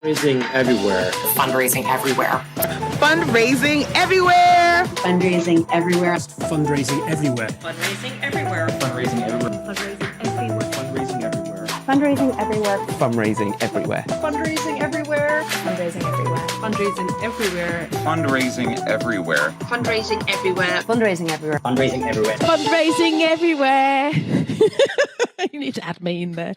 Fundraising everywhere. Fundraising everywhere. Fundraising everywhere. Fundraising everywhere. Fundraising everywhere. Fundraising everywhere. Fundraising everywhere. Fundraising everywhere. Fundraising everywhere. Fundraising everywhere. Fundraising everywhere. Fundraising everywhere. Fundraising everywhere. Fundraising everywhere. Fundraising everywhere. Fundraising everywhere. Fundraising everywhere. Fundraising everywhere. You need to add me in there.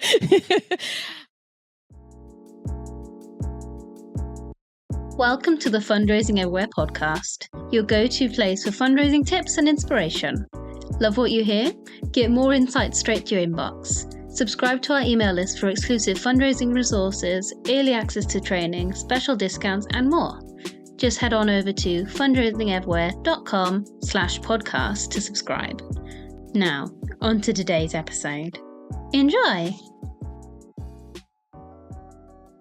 Welcome to the Fundraising Everywhere podcast, your go-to place for fundraising tips and inspiration. Love what you hear? Get more insights straight to your inbox. Subscribe to our email list for exclusive fundraising resources, early access to training, special discounts, and more. Just head on over to fundraisingeverywhere.com/podcast to subscribe. Now, on to today's episode. Enjoy!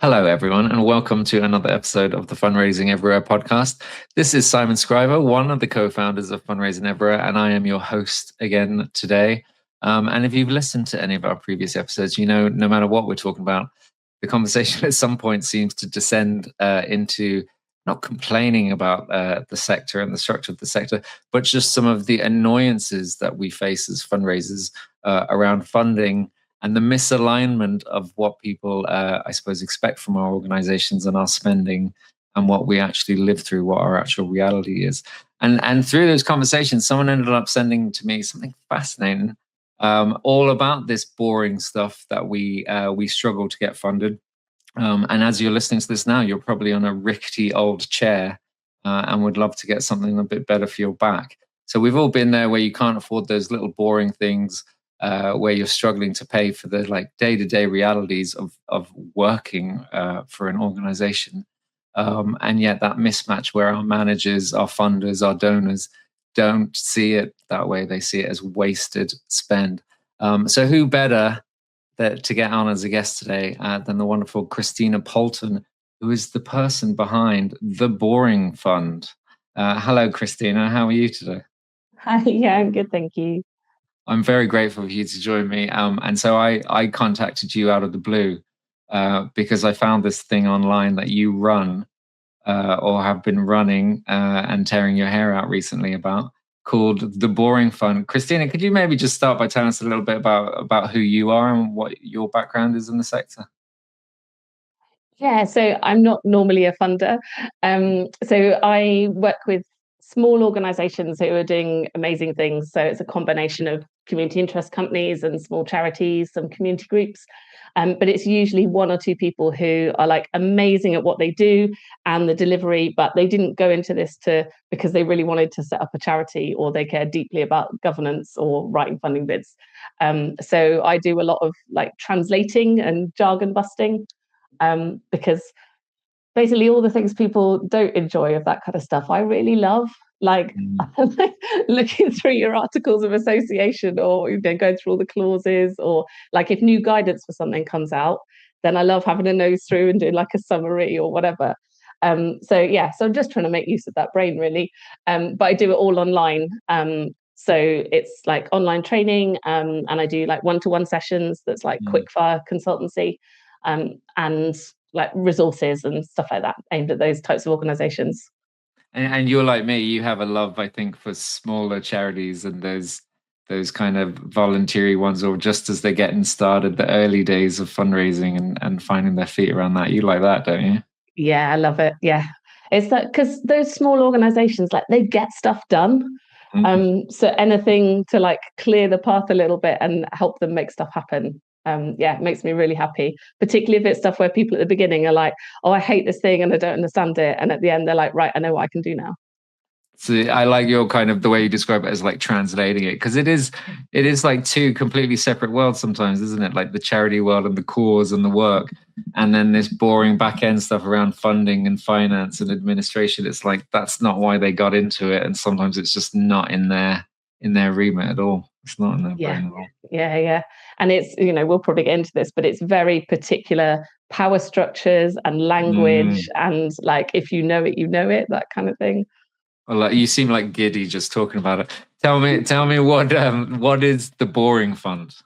Hello, everyone, and welcome to another episode of the Fundraising Everywhere podcast. This is Simon Scriver, one of the co-founders of Fundraising Everywhere, and I am your host again today. And if you've listened to any of our previous episodes, you know, no matter what we're talking about, the conversation at some point seems to descend into not complaining about the sector and the structure of the sector, but just some of the annoyances that we face as fundraisers around funding and the misalignment of what people, I suppose, expect from our organizations and our spending and what we actually live through, what our actual reality is. And through those conversations, someone ended up sending to me something fascinating, all about this boring stuff that we struggle to get funded. And as you're listening to this now, you're probably on a rickety old chair and would love to get something a bit better for your back. So we've all been there where you can't afford those little boring things, where you're struggling to pay for the like day-to-day realities of working for an organization. And yet that mismatch where our managers, our funders, our donors don't see it that way. They see it as wasted spend. So who better to get on as a guest today than the wonderful Christina Poulton, who is the person behind The Boring Fund. Hello, Christina. How are you today? Hi, yeah, I'm good, thank you. I'm very grateful for you to join me. And so I contacted you out of the blue because I found this thing online that you run or have been running and tearing your hair out recently about, called The Boring Fund. Christina, could you maybe just start by telling us a little bit about who you are and what your background is in the sector? Yeah, so I'm not normally a funder. So I work with small organizations who are doing amazing things. So it's a combination of community interest companies and small charities, some community groups. But it's usually one or two people who are like amazing at what they do and the delivery, but they didn't go into this because they really wanted to set up a charity or they care deeply about governance or writing funding bids. So I do a lot of like translating and jargon busting, because basically all the things people don't enjoy of that kind of stuff, I really love. Like looking through your articles of association or going through all the clauses, or like if new guidance for something comes out, then I love having a nose through and doing like a summary or whatever. So I'm just trying to make use of that brain really. But I do it all online. So it's like online training, and I do like one-to-one sessions that's like quick fire consultancy, and like resources and stuff like that aimed at those types of organizations. And you're like me, you have a love, I think, for smaller charities and those kind of voluntary ones, or just as they're getting started, the early days of fundraising and finding their feet around that. You like that, don't you? Yeah, I love it. Yeah. It's that because those small organizations, like they get stuff done. So anything to like clear the path a little bit and help them make stuff happen. It makes me really happy, particularly if it's stuff where people at the beginning are like, oh, I hate this thing and I don't understand it. And at the end, they're like, right, I know what I can do now. So I like your kind of the way you describe it as like translating it, because it is like two completely separate worlds sometimes, isn't it? Like the charity world and the cause and the work, and then this boring back end stuff around funding and finance and administration. It's like that's not why they got into it, and sometimes it's just not in their remit at all. It's not in their brain at all. Yeah. And it's, we'll probably get into this, but it's very particular power structures and language and like if you know it, that kind of thing. Well, like, you seem like giddy just talking about it. Tell me what is The Boring Fund?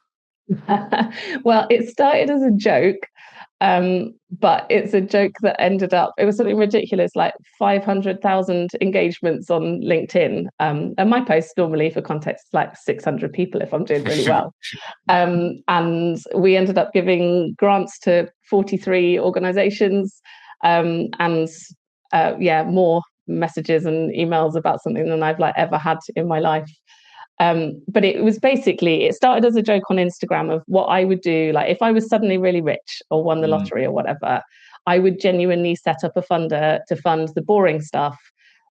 Well, it started as a joke. But it's a joke that ended up, it was something ridiculous, like 500,000 engagements on LinkedIn. And my post normally, for context, is like 600 people if I'm doing really well. And we ended up giving grants to 43 organizations, more messages and emails about something than I've like ever had in my life. But it was basically, it started as a joke on Instagram of what I would do. Like if I was suddenly really rich or won the lottery or whatever, I would genuinely set up a funder to fund the boring stuff,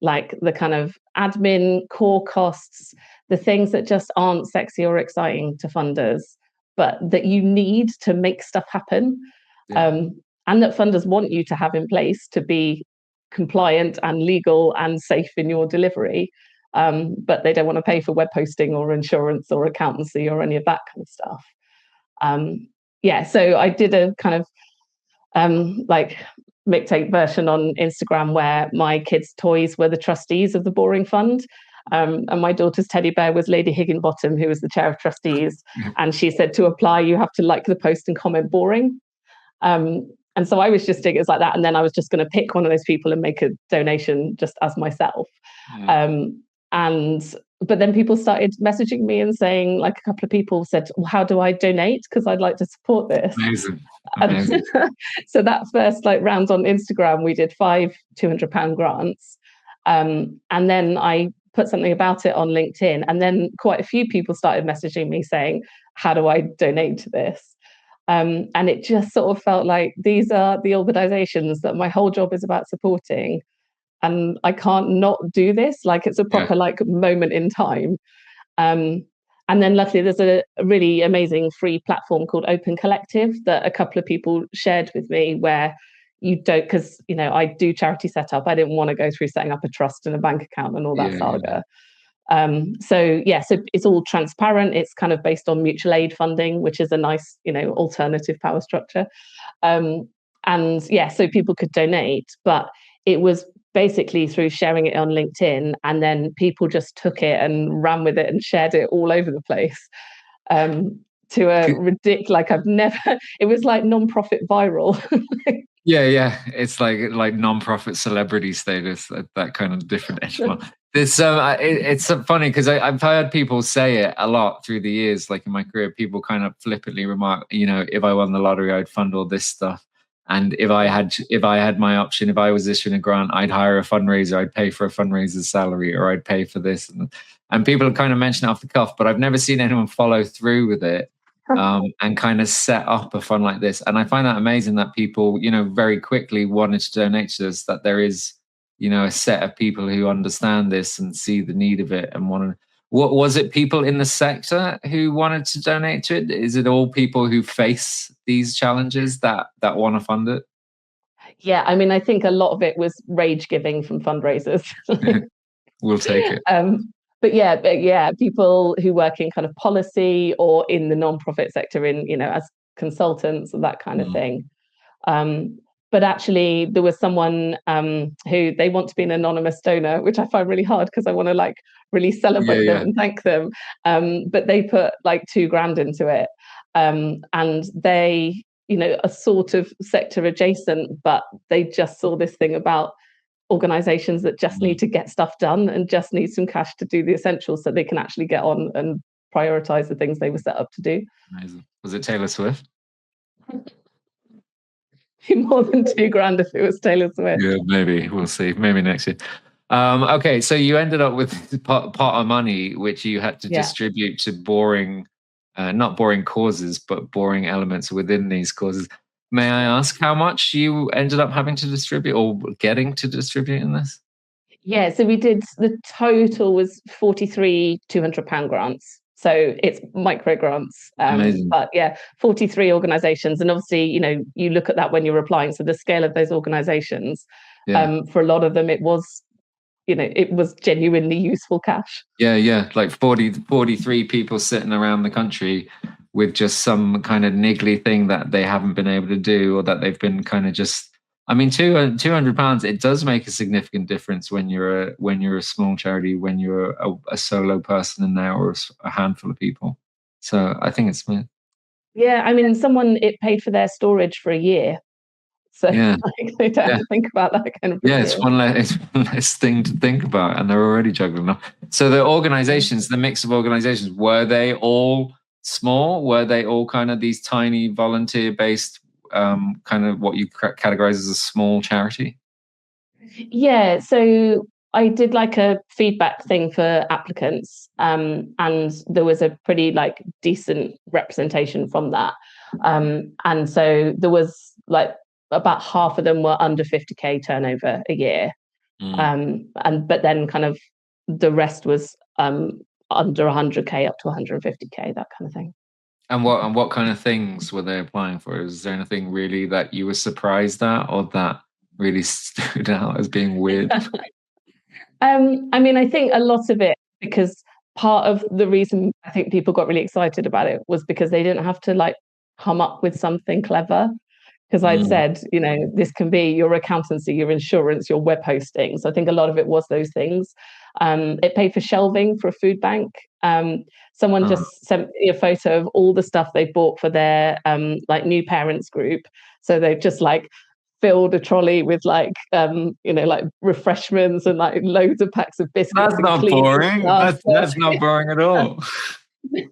like the kind of admin core costs, the things that just aren't sexy or exciting to funders, but that you need to make stuff happen. And that funders want you to have in place to be compliant and legal and safe in your delivery. But they don't want to pay for web hosting or insurance or accountancy or any of that kind of stuff. So I did a kind of like mixtape version on Instagram where my kids' toys were the trustees of the boring fund. And my daughter's teddy bear was Lady Higginbottom, who was the chair of trustees. And she said to apply, you have to like the post and comment boring. And so I was just doing it like that. And then I was just going to pick one of those people and make a donation just as myself. But then people started messaging me and saying, like a couple of people said, well, how do I donate? Because I'd like to support this. Amazing. So that first like round on Instagram, we did 5 £200 grants. And then I put something about it on LinkedIn. And then quite a few people started messaging me saying, how do I donate to this? And it just sort of felt like these are the organizations that my whole job is about supporting. And I can't not do this. Like it's a proper like moment in time. And then luckily there's a really amazing free platform called Open Collective that a couple of people shared with me where you don't, because, you know, I do charity setup. I didn't want to go through setting up a trust and a bank account and all that saga. So it's all transparent. It's kind of based on mutual aid funding, which is a nice, you know, alternative power structure. So people could donate, but it was basically through sharing it on LinkedIn, and then people just took it and ran with it and shared it all over the place. To a ridiculous, like I've never, it was like non-profit viral. It's like non-profit celebrity status, that kind of different echelon. This it's funny because I've heard people say it a lot through the years, like in my career. People kind of flippantly remark, you know, if I won the lottery, I'd fund all this stuff. And if I had my option, if I was issuing a grant, I'd hire a fundraiser, I'd pay for a fundraiser's salary, or I'd pay for this. And people kind of mention it off the cuff, but I've never seen anyone follow through with it and kind of set up a fund like this. And I find that amazing that people, you know, very quickly wanted to donate to this, that there is, you know, a set of people who understand this and see the need of it and want to. What was it? People in the sector who wanted to donate to it? Is it all people who face these challenges that want to fund it? Yeah, I mean, I think a lot of it was rage giving from fundraisers. We'll take it. But yeah, people who work in kind of policy or in the non-profit sector, in, you know, as consultants or that kind of thing. But actually, there was someone who they want to be an anonymous donor, which I find really hard because I want to like really celebrate them and thank them. But they put like £2,000 into it, and they, you know, are sort of sector adjacent, but they just saw this thing about organizations that just need to get stuff done and just need some cash to do the essentials so they can actually get on and prioritize the things they were set up to do. Amazing. Was it Taylor Swift? More than £2,000 if it was Taylor Swift. Yeah, maybe. We'll see. Maybe next year. Okay, so you ended up with pot of money, which you had to distribute to boring, not boring causes, but boring elements within these causes. May I ask how much you ended up having to distribute or getting to distribute in this? Yeah, so we did, the total was 43 £200 grants. So it's micro grants, but 43 organizations. And obviously, you know, you look at that when you're applying. So the scale of those organizations, for a lot of them, it was, you know, it was genuinely useful cash. Yeah. Like 43 people sitting around the country with just some kind of niggly thing that they haven't been able to do, or that they've been kind of just, I mean, £200, it does make a significant difference when you're a small charity, when you're a solo person, and now or a handful of people. So I think it's smooth. Yeah, I mean, it paid for their storage for a year. So Yeah. like, they don't have to think about that kind of Yeah, it's one less thing to think about, and they're already juggling enough. So the organizations, the mix of organizations, were they all small? Were they all kind of these tiny volunteer-based, kind of what you categorize as a small charity? Yeah, so I did like a feedback thing for applicants, and there was a pretty like decent representation from that. And so there was like about half of them were under 50k turnover a year. But then kind of the rest was under 100k up to 150k, that kind of thing. And what kind of things were they applying for? Is there anything really that you were surprised at, or that really stood out as being weird? I mean, I think a lot of it, because part of the reason I think people got really excited about it was because they didn't have to like come up with something clever. Because I'd said, this can be your accountancy, your insurance, your web hosting. So I think a lot of it was those things. It paid for shelving for a food bank. Someone just sent me a photo of all the stuff they bought for their like new parents group. So they've just like filled a trolley with like like refreshments and like loads of packs of biscuits. That's not boring. That's not boring at all.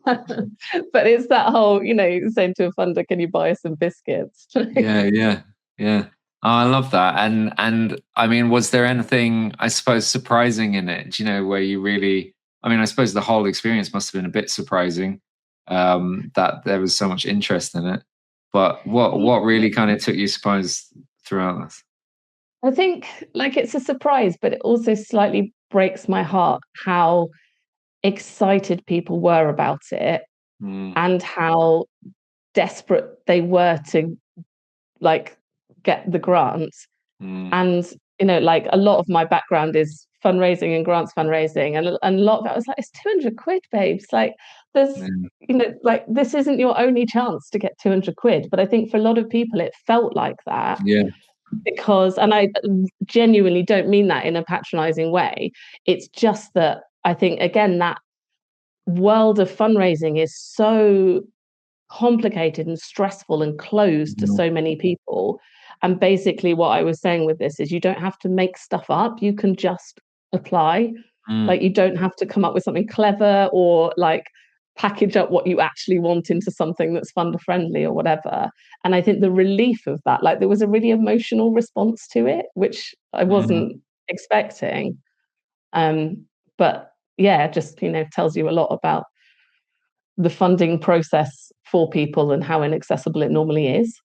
But it's that whole, saying to a funder, can you buy us some biscuits? Yeah. Oh, I love that. And I mean, was there anything, I suppose, surprising in it? Where you really, I mean, I suppose the whole experience must have been a bit surprising, that there was so much interest in it. But what really kind of took you surprised throughout this? I think like it's a surprise, but it also slightly breaks my heart how excited people were about it and how desperate they were to like get the grant. And like a lot of my background is fundraising and grants fundraising, and a lot of that was like, it's 200 quid, babes, like there's like this isn't your only chance to get 200 quid. But I think for a lot of people it felt like that, because, and I genuinely don't mean that in a patronizing way, it's just that I think, again, that world of fundraising is so complicated and stressful and closed to so many people. And basically what I was saying with this is you don't have to make stuff up. You can just apply. Like you don't have to come up with something clever or like package up what you actually want into something that's funder friendly or whatever. And I think the relief of that, like there was a really emotional response to it, which I wasn't expecting. But yeah, just, tells you a lot about the funding process for people and how inaccessible it normally is.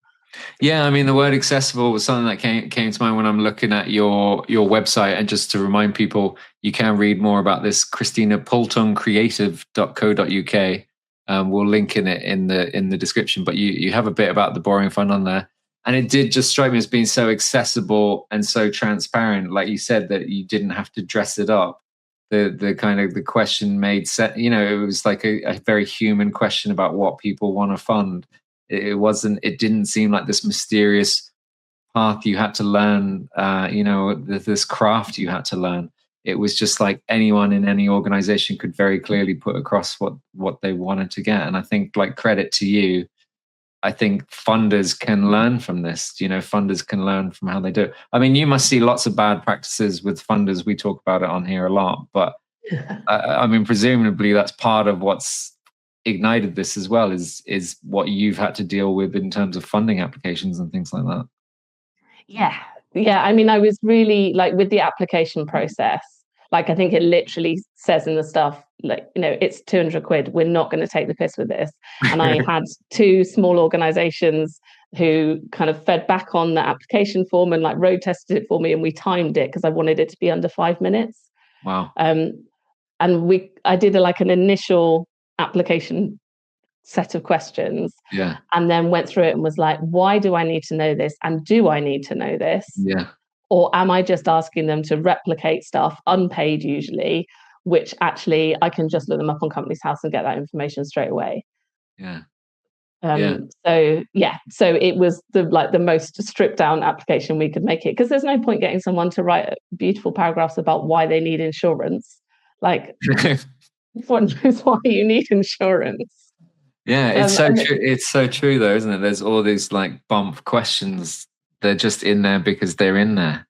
Yeah, I mean, the word accessible was something that came to mind when I'm looking at your website. And just to remind people, you can read more about this, Christina, poultoncreative.co.uk. We'll link in it in the description. But you have a bit about the Boring Fund on there. And it did just strike me as being so accessible and so transparent. Like you said, that you didn't have to dress it up. The kind of the question made sense. It was like a very human question about what people want to fund. It didn't seem like this mysterious path you had to learn, this craft you had to learn. It was just like anyone in any organization could very clearly put across what they wanted to get. And I think, like, credit to you, I think funders can learn from this. Funders can learn from how they do it. I mean, you must see lots of bad practices with funders. We talk about it on here a lot, but I mean, presumably that's part of what's ignited this as well, is what you've had to deal with in terms of funding applications and things like that. Yeah, I mean, I was really like with the application process, like I think it literally says in the stuff, like, it's 200 quid, we're not going to take the piss with this. And I had two small organizations who kind of fed back on the application form and like road tested it for me, and we timed it because I wanted it to be under 5 minutes. Wow. And I did an initial application set of questions, and then went through it and was like, why do I need to know this, and do I need to know this, or am I just asking them to replicate stuff, unpaid usually, which actually I can just look them up on Companies House and get that information straight away. So it was the most stripped down application we could make it, because there's no point getting someone to write beautiful paragraphs about why they need insurance. Like, everyone knows why you need insurance. Yeah, it's so And true. It's so true, though, isn't it? There's all these like bump questions. They're just in there because they're in there,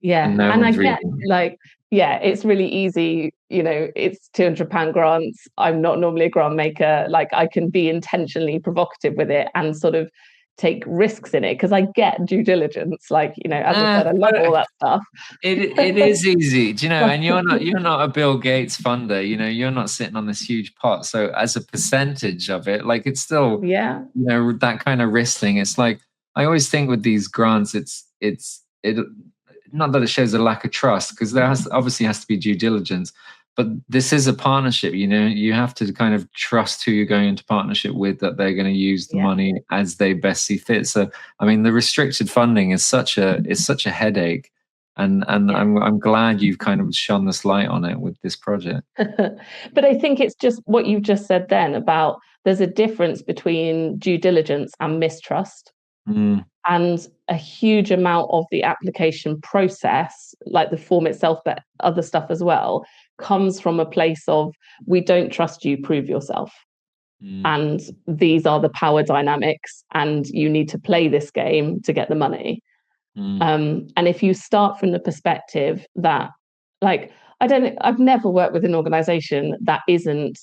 and no and I one's get reading. like, yeah, it's really easy. It's £200 grants. I'm not normally a grant maker. Like, I can be intentionally provocative with it and sort of take risks in it because I get due diligence. Like, as I said, I love all that stuff. It is easy, do you know? And you're not a Bill Gates funder. You're not sitting on this huge pot. So as a percentage of it, like it's still, Yeah. that kind of risk thing. It's like I always think with these grants, it not that it shows a lack of trust because there obviously has to be due diligence, but this is a partnership. You have to kind of trust who you're going into partnership with, that they're going to use the money as they best see fit. So I mean, the restricted funding is such a headache, and I'm glad you've kind of shone this light on it with this project. But I think it's just what you've just said then about there's a difference between due diligence and mistrust. And a huge amount of the application process, like the form itself, but other stuff as well, comes from a place of, we don't trust you, prove yourself. And these are the power dynamics, and you need to play this game to get the money. And if you start from the perspective that, like, I've never worked with an organization that isn't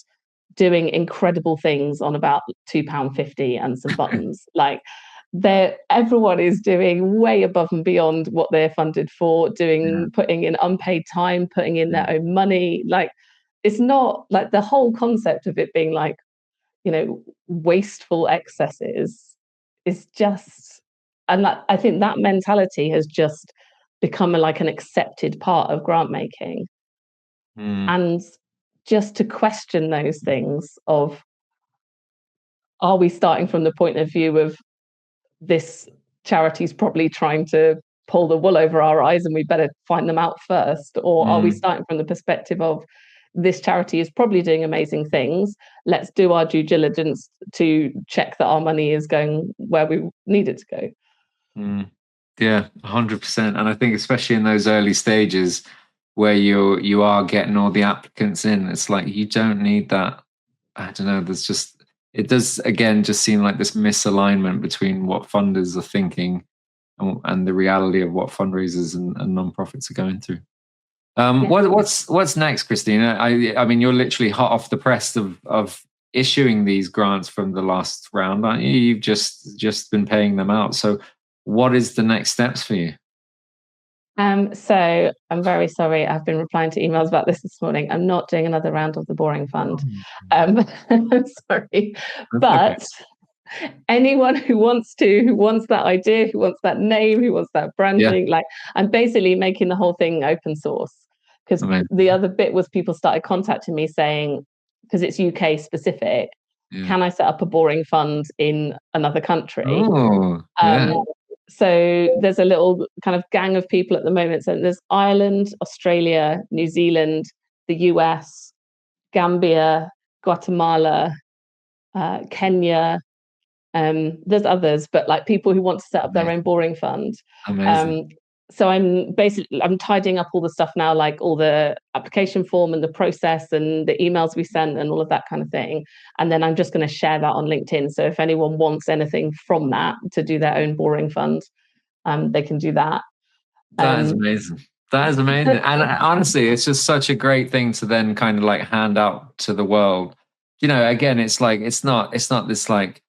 doing incredible things on about £2.50 and some buttons. Like, everyone is doing way above and beyond what they're funded for, putting in unpaid time, putting in their own money. Like, it's not like the whole concept of it being like, wasteful excesses is just, and I think that mentality has just become like an accepted part of grant making. And just to question those things of, are we starting from the point of view of this charity's probably trying to pull the wool over our eyes and we better find them out first? Or are we starting from the perspective of, this charity is probably doing amazing things, let's do our due diligence to check that our money is going where we need it to go? Yeah, 100%. And I think especially in those early stages where you are getting all the applicants in, it's like you don't need that. I don't know, it does again just seem like this misalignment between what funders are thinking and the reality of what fundraisers and nonprofits are going through. What's next, Christina? I mean, you're literally hot off the press of issuing these grants from the last round, aren't you? You've just been paying them out. So what is the next steps for you? So I'm very sorry. I've been replying to emails about this morning. I'm not doing another round of the boring fund. Sorry, but anyone who wants that idea, who wants that name, who wants that branding, like, I'm basically making the whole thing open source. Because the other bit was people started contacting me saying, because it's UK specific, can I set up a boring fund in another country? So there's a little kind of gang of people at the moment. So there's Ireland, Australia, New Zealand, the US, Gambia, Guatemala, Kenya. There's others, but like people who want to set up their own boring fund. So I'm tidying up all the stuff now, like all the application form and the process and the emails we sent and all of that kind of thing. And then I'm just going to share that on LinkedIn. So if anyone wants anything from that to do their own boring fund, they can do that. That is amazing. That is amazing. And honestly, it's just such a great thing to then kind of like hand out to the world. Again, it's like, it's not this like,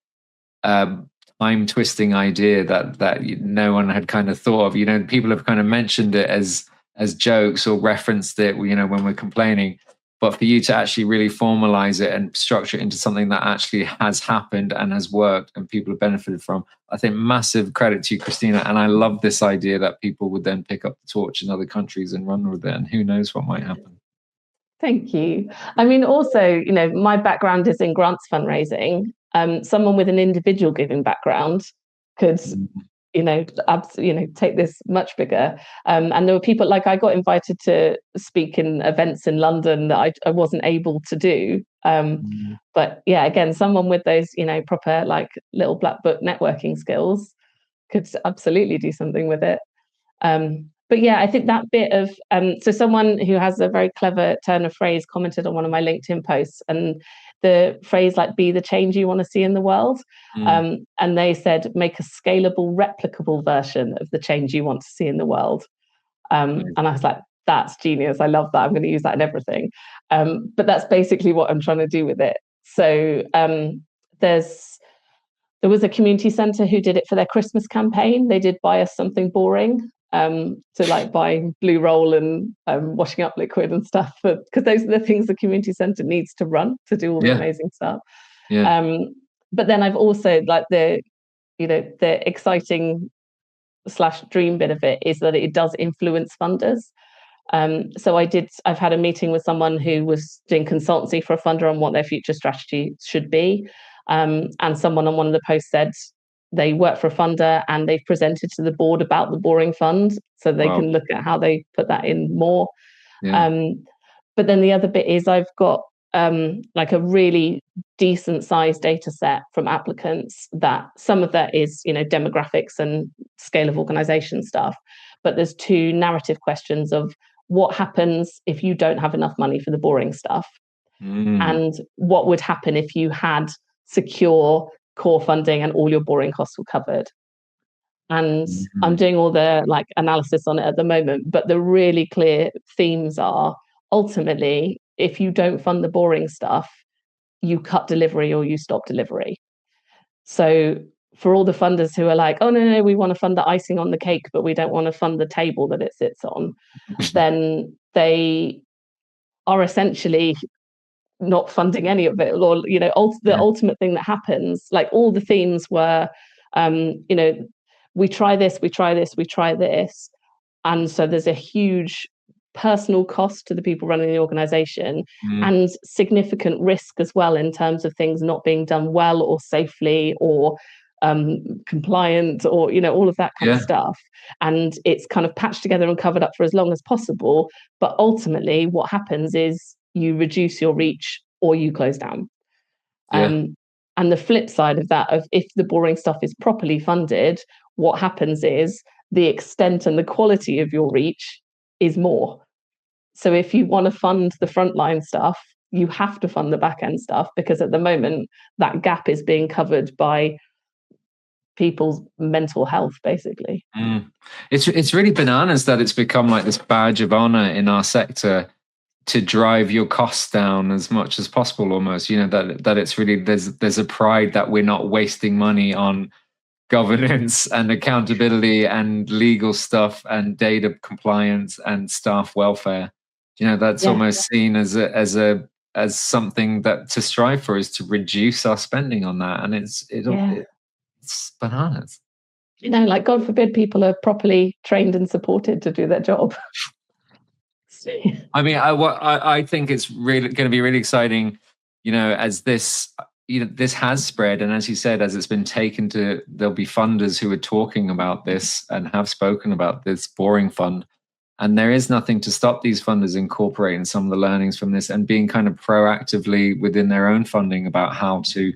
time twisting idea that no one had kind of thought of. People have kind of mentioned it as jokes or referenced it, when we're complaining, but for you to actually really formalize it and structure it into something that actually has happened and has worked and people have benefited from, I think massive credit to you, Christina. And I love this idea that people would then pick up the torch in other countries and run with it, and who knows what might happen. Thank you. I mean, also, my background is in grants fundraising. Someone with an individual giving background could, take this much bigger. And there were people, like, I got invited to speak in events in London that I wasn't able to do. But yeah, again, someone with those, proper like little black book networking skills could absolutely do something with it. but yeah, I think that bit of so someone who has a very clever turn of phrase commented on one of my LinkedIn posts, and the phrase like "be the change you want to see in the world," and they said make a scalable, replicable version of the change you want to see in the world. And I was like, that's genius. I love that. I'm going to use that in everything. But that's basically what I'm trying to do with it. So there was a community centre who did it for their Christmas campaign. They did buy us something boring. So like buying blue roll and washing up liquid and stuff, because those are the things the community centre needs to run to do all the amazing stuff. But then I've also like the exciting / dream bit of it is that it does influence funders. So I've had a meeting with someone who was doing consultancy for a funder on what their future strategy should be. And someone on one of the posts said they work for a funder and they've presented to the board about the boring fund, so they can look at how they put that in more. But then the other bit is I've got like a really decent sized data set from applicants, that some of that is demographics and scale of organization stuff, but there's 2 narrative questions of what happens if you don't have enough money for the boring stuff, and what would happen if you had secure core funding and all your boring costs were covered. And I'm doing all the like analysis on it at the moment, but the really clear themes are ultimately, if you don't fund the boring stuff, you cut delivery or you stop delivery. So for all the funders who are like, oh no, we want to fund the icing on the cake, but we don't want to fund the table that it sits on, then they are essentially not funding any of it. Or the ultimate thing that happens, like all the themes were we try this, and so there's a huge personal cost to the people running the organization, and significant risk as well in terms of things not being done well or safely or compliant, or all of that kind of stuff. And it's kind of patched together and covered up for as long as possible, but ultimately what happens is you reduce your reach or you close down. And the flip side of that, of if the boring stuff is properly funded, what happens is the extent and the quality of your reach is more. So if you want to fund the frontline stuff, you have to fund the back end stuff, because at the moment that gap is being covered by people's mental health, basically. It's really bananas that it's become like this badge of honor in our sector to drive your costs down as much as possible, almost. That it's really there's a pride that we're not wasting money on governance and accountability and legal stuff and data compliance and staff welfare. That's almost seen as something that to strive for, is to reduce our spending on that, and it's bananas. Like God forbid people are properly trained and supported to do their job. I mean, I think it's really going to be really exciting, as this has spread, and as you said, as it's been taken to, there'll be funders who are talking about this and have spoken about this boring fund, and there is nothing to stop these funders incorporating some of the learnings from this and being kind of proactively within their own funding about how to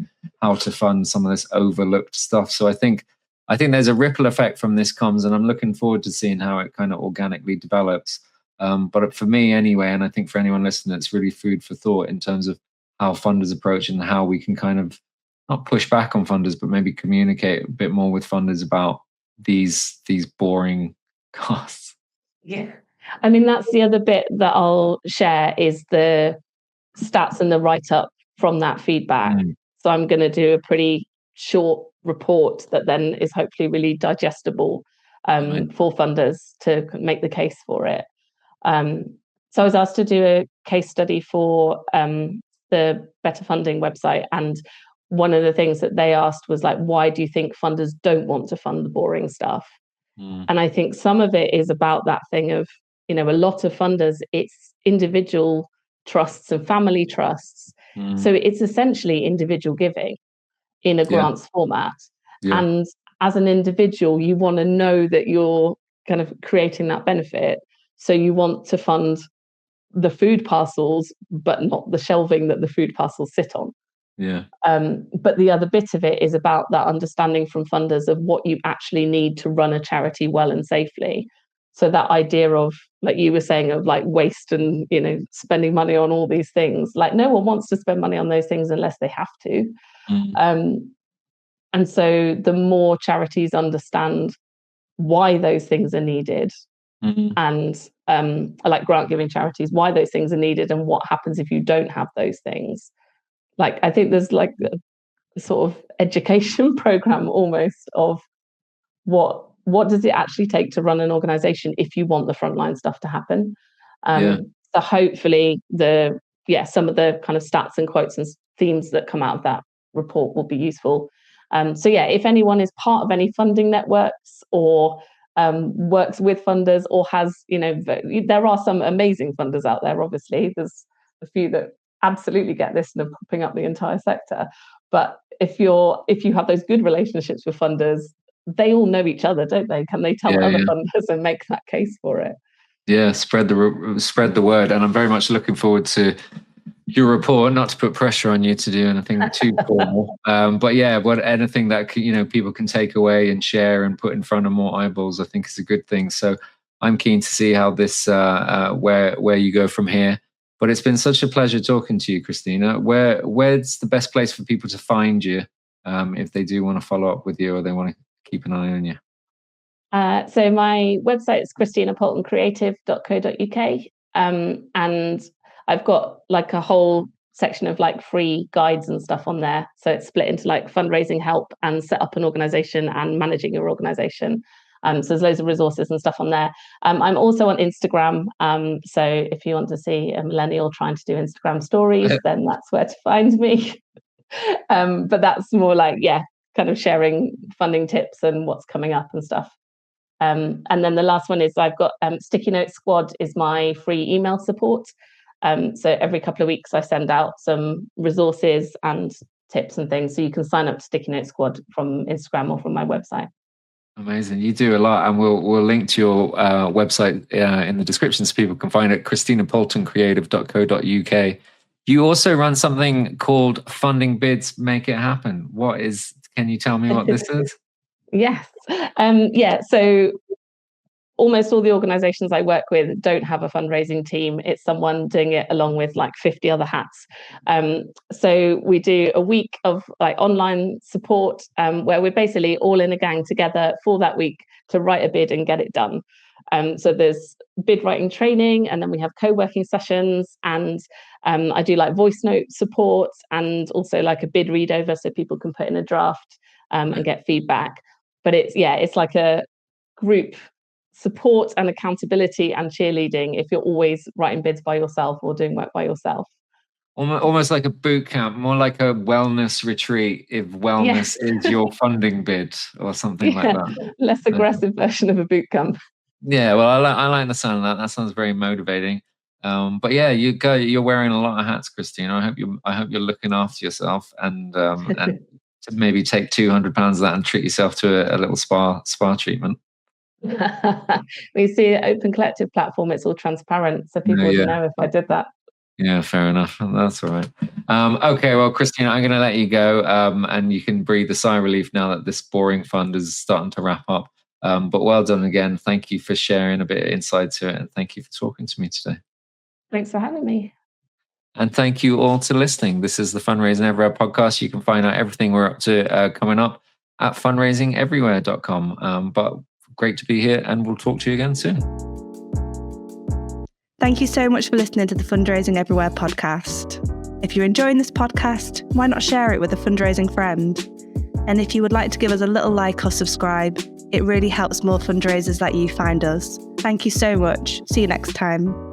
fund some of this overlooked stuff. So I think there's a ripple effect from this comms, and I'm looking forward to seeing how it kind of organically develops. But for me anyway, and I think for anyone listening, it's really food for thought in terms of how funders approach and how we can kind of not push back on funders, but maybe communicate a bit more with funders about these boring costs. Yeah. I mean, that's the other bit that I'll share, is the stats and the write-up from that feedback. So I'm going to do a pretty short report that then is hopefully really digestible for funders to make the case for it. So I was asked to do a case study for the Better Funding website, and one of the things that they asked was like, why do you think funders don't want to fund the boring stuff? And I think some of it is about that thing of, a lot of funders, it's individual trusts and family trusts. So it's essentially individual giving in a grants format. And as an individual, you want to know that you're kind of creating that benefit. So you want to fund the food parcels, but not the shelving that the food parcels sit on. But the other bit of it is about that understanding from funders of what you actually need to run a charity well and safely. So that idea of, like you were saying, of like waste and, spending money on all these things, like no one wants to spend money on those things unless they have to. And so the more charities understand why those things are needed, and like grant giving charities, why those things are needed and what happens if you don't have those things. Like, I think there's like a sort of education program almost of what does it actually take to run an organization if you want the frontline stuff to happen. So hopefully some of the kind of stats and quotes and themes that come out of that report will be useful. If anyone is part of any funding networks or works with funders or has, there are some amazing funders out there. Obviously, there's a few that absolutely get this and are propping up the entire sector. But if you have those good relationships with funders, they all know each other, don't they? Can they tell other funders and make that case for it? Yeah, spread the word. And I'm very much looking forward to your report, not to put pressure on you to do anything too formal. But anything that people can take away and share and put in front of more eyeballs, I think is a good thing. So I'm keen to see how this where you go from here. But it's been such a pleasure talking to you, Christina. Where's the best place for people to find you if they do want to follow up with you or they want to keep an eye on you? So my website is christinapoltoncreative.co.uk, and I've got like a whole section of like free guides and stuff on there. So it's split into like fundraising help and set up an organization and managing your organization. So there's loads of resources and stuff on there. I'm also on Instagram. So if you want to see a millennial trying to do Instagram stories, then that's where to find me. But that's more like, kind of sharing funding tips and what's coming up and stuff. And then the last one is I've got Sticky Note Squad is my free email support. So every couple of weeks I send out some resources and tips and things. So you can sign up to Sticky Note Squad from Instagram or from my website. Amazing. You do a lot, and we'll link to your website in the description so people can find it, christinapoltoncreative.co.uk. You also run something called Funding Bids Make It Happen. Can you tell me what this is? Yes. So almost all the organizations I work with don't have a fundraising team. It's someone doing it along with like 50 other hats. So we do a week of like online support where we're basically all in a gang together for that week to write a bid and get it done. So there's bid writing training, and then we have co-working sessions, and I do like voice note support and also like a bid read over so people can put in a draft and get feedback. But it's like a group support and accountability and cheerleading if you're always writing bids by yourself or doing work by yourself. Almost like a boot camp, more like a wellness retreat if wellness is your funding bid or something like that. Less aggressive version of a boot camp. Yeah, well, I like the sound of that. That sounds very motivating. But you're wearing a lot of hats, Christina. I hope you're looking after yourself and to maybe take £200 of that and treat yourself to a little spa treatment. We see an Open Collective platform, it's all transparent, so people would know if I did that. Yeah, fair enough. That's all right. Okay, well, Christina, I'm going to let you go and you can breathe a sigh of relief now that this boring fund is starting to wrap up. But well done again. Thank you for sharing a bit of insight to it, and thank you for talking to me today. Thanks for having me. And thank you all to listening. This is the Fundraising Everywhere podcast. You can find out everything we're up to coming up at fundraisingeverywhere.com. But great to be here, and we'll talk to you again soon. Thank you so much for listening to the Fundraising Everywhere podcast. If you're enjoying this podcast, why not share it with a fundraising friend? And if you would like to give us a little like or subscribe, it really helps more fundraisers like you find us. Thank you so much. See you next time.